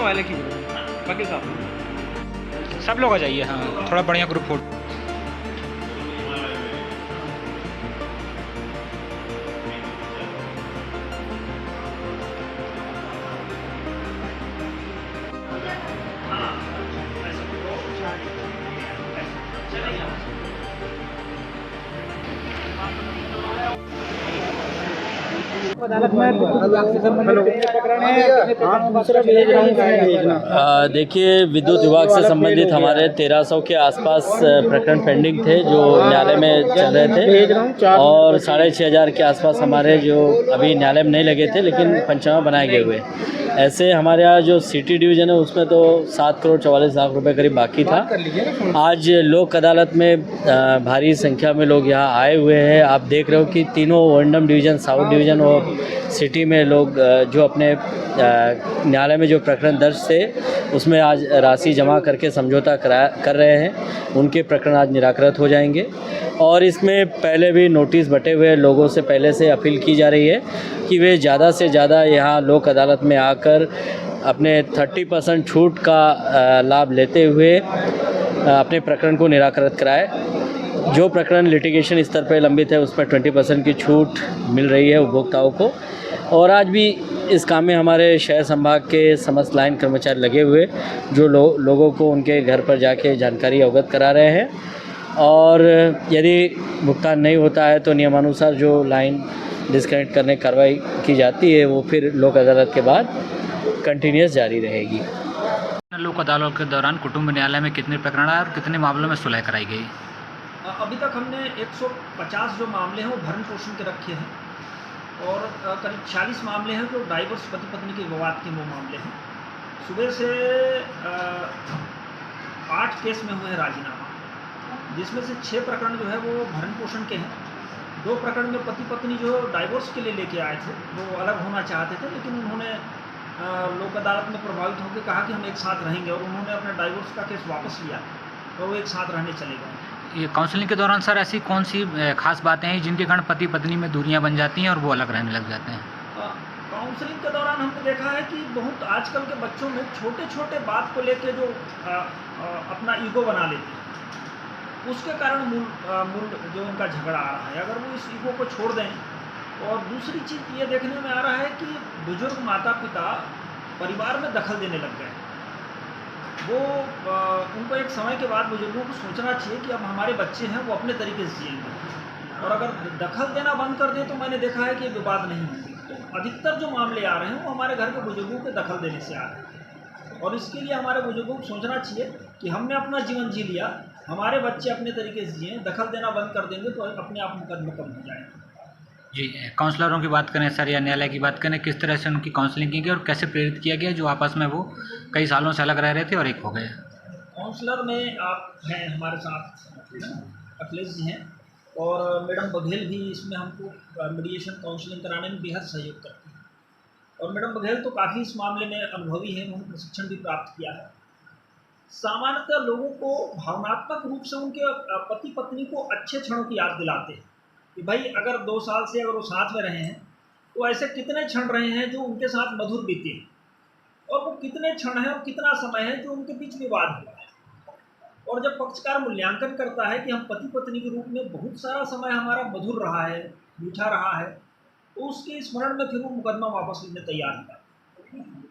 वाले की वकील साहब सब लोग आ जाइए। हाँ, थोड़ा बढ़िया ग्रुप फोटो। अदालत में विद्युत विभाग से संबंधित कितने प्रकरण हैं, कितने प्रकरणों का सूचना भेज रहा हूँ, मैं भेजना। देखिए, विद्युत विभाग से संबंधित हमारे 1300 के आसपास प्रकरण पेंडिंग थे जो न्यायालय में चल रहे थे, और 6500 के आसपास हमारे जो अभी न्यायालय में नहीं लगे थे लेकिन पंचनामा बनाए गए हुए। ऐसे हमारे यहाँ जो सिटी डिवीज़न है उसमें तो 7 करोड़ 44 लाख रुपए करीब बाकी था। आज लोक अदालत में भारी संख्या में लोग यहाँ आए हुए हैं। आप देख रहे हो कि तीनों वनडम डिवीज़न, साउथ डिवीज़न और सिटी में लोग जो अपने न्यायालय में जो प्रकरण दर्ज थे उसमें आज राशि जमा करके समझौता कर रहे हैं। उनके प्रकरण आज निराकृत हो जाएंगे। और इसमें पहले भी नोटिस बटे हुए लोगों से पहले से अपील की जा रही है कि वे ज़्यादा से ज़्यादा यहाँ लोक अदालत में आकर अपने 30% छूट का लाभ लेते हुए अपने प्रकरण को निराकृत कराए। जो प्रकरण लिटिगेशन स्तर पर लंबित है उसमें 20% की छूट मिल रही है उपभोक्ताओं को। और आज भी इस काम में हमारे शहर संभाग के समस्त लाइन कर्मचारी लगे हुए जो लोगों को उनके घर पर जाके जानकारी अवगत करा रहे हैं। और यदि भुगतान नहीं होता है तो नियमानुसार जो लाइन डिस्कनेक्ट करने की कार्रवाई की जाती है वो फिर लोक अदालत के बाद कंटिन्यूस जारी रहेगी। लोक अदालत के दौरान कुटुंब न्यायालय में कितने प्रकरण आए और कितने मामलों में सुलह कराई गई? अभी तक हमने 150 जो मामले हैं वो भरण पोषण के रखे हैं, और करीब 46 मामले हैं जो डाइवोर्स पति पत्नी के विवाद के वो मामले हैं। सुबह से 8 केस में हुए हैं राजीनामा, जिसमें से 6 प्रकरण जो है वो भरण पोषण के हैं। 2 प्रकरण में पति पत्नी जो डाइवोर्स के लिए लेके आए थे वो अलग होना चाहते थे, लेकिन उन्होंने लोक अदालत में प्रभावित होकर कहा कि हम एक साथ रहेंगे, और उन्होंने अपना डाइवोर्स का केस वापस लिया और वो एक साथ रहने चले गए। ये काउंसलिंग के दौरान सर ऐसी कौन सी खास बातें हैं जिनके कारण पति पत्नी में दूरियां बन जाती हैं और वो अलग रहने लग जाते हैं? काउंसलिंग के दौरान हमने देखा है कि बहुत आजकल के बच्चों में छोटे छोटे बात को लेके जो अपना ईगो बना लेते हैं, उसके कारण मूल जो उनका झगड़ा आ रहा है। अगर वो इस ईगो को छोड़ दें, और दूसरी चीज़ ये देखने में आ रहा है कि बुजुर्ग माता पिता परिवार में दखल देने लग गए। वो उनको एक समय के बाद बुजुर्गों को सोचना चाहिए कि अब हमारे बच्चे हैं वो अपने तरीके से जिएंगे, और अगर दखल देना बंद कर दें तो मैंने देखा है कि विवाद नहीं होते। तो अधिकतर जो मामले आ रहे हैं वो हमारे घर के बुजुर्गों के दखल देने से आ रहे हैं, और इसके लिए हमारे बुजुर्गों को सोचना चाहिए कि हमने अपना जीवन जी लिया, हमारे बच्चे अपने तरीके से जिए। दखल देना बंद कर देंगे तो अपने आप मुकदमे कम हो जाएंगे। जी, काउंसलरों की बात करें सर या न्यायालय की बात करें, किस तरह से उनकी काउंसलिंग की गई और कैसे प्रेरित किया गया जो आपस में वो कई सालों से अलग रह रहे थे और एक हो गए? काउंसलर में आप हैं हमारे साथ, अखिलेश जी हैं, और मैडम बघेल भी इसमें हमको मीडिएशन काउंसलिंग कराने में बेहद सहयोग करती हैं। और मैडम बघेल तो काफ़ी इस मामले में अनुभवी हैं, उन्होंने प्रशिक्षण भी प्राप्त किया है। सामान्यतः लोगों को भावनात्मक रूप से उनके पति पत्नी को अच्छे क्षणों की याद दिलाते हैं कि भाई अगर 2 साल से अगर वो साथ में रहे हैं तो ऐसे कितने क्षण रहे हैं जो उनके साथ मधुर बीते हैं, और वो कितने क्षण हैं और कितना समय है जो उनके बीच विवाद हुआ है। और जब पक्षकार मूल्यांकन करता है कि हम पति पत्नी के रूप में बहुत सारा समय हमारा मधुर रहा है, मीठा रहा है, तो उसके स्मरण में फिर वो मुकदमा वापस लेने तैयार होता है।